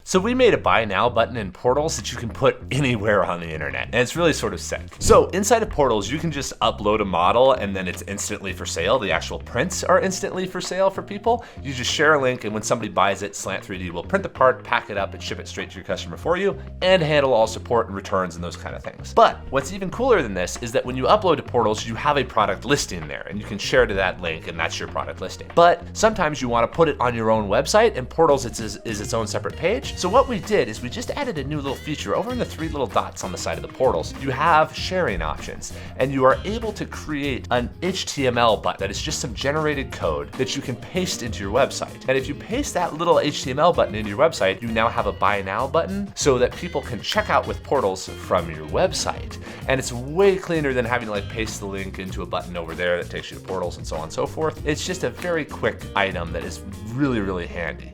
So we made a buy now button in Portals that you can put anywhere on the internet, and it's really sort of sick. So inside of Portals, you can just upload a model and then it's instantly for sale. The actual prints are instantly for sale for people. You just share a link, and when somebody buys it, Slant 3D will print the part, pack it up, and ship it straight to your customer for you, and handle all support and returns and those kind of things. But what's even cooler than this is that when you upload to Portals, you have a product listing there, and you can share to that link, and that's your product listing. But sometimes you want to put it on your own website, and Portals is its own separate page. So what we did is we just added a new little feature over in the 3 little dots on the side of the Portals. You have sharing options, and you are able to create an HTML button that is just some generated code that you can paste into your website. And if you paste that little HTML button into your website, you now have a buy now button so that people can check out with Portals from your website. And it's way cleaner than having to like paste the link into a button over there that takes you to Portals and so on and so forth. It's just a very quick item that is really, really handy.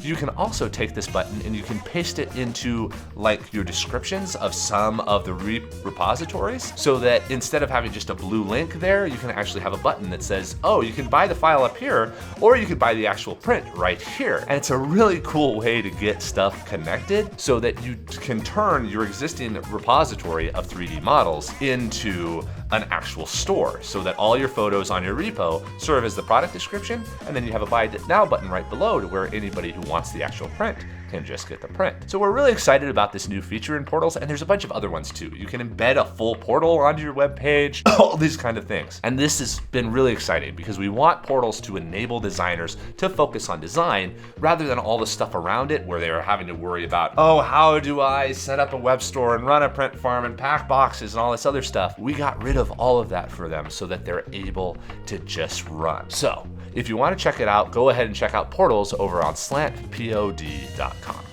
You can also take this button and you can paste it into like your descriptions of some of the repositories, so that instead of having just a blue link there, you can actually have a button that says, oh, you can buy the file up here, or you can buy the actual print right here. And it's a really cool way to get stuff connected so that you can turn your existing repository of 3D models into an actual store, so that all your photos on your repo serve as the product description, and then you have a buy now button right below to where anybody who wants the actual print can just get the print. So we're really excited about this new feature in Portals, and there's a bunch of other ones too. You can embed a full portal onto your web page, all these kind of things. And this has been really exciting because we want Portals to enable designers to focus on design rather than all the stuff around it where they're having to worry about, oh, how do I set up a web store and run a print farm and pack boxes and all this other stuff. We got rid of all of that for them so that they're able to just run. So if you want to check it out, go ahead and check out Portals over on slantpod.com.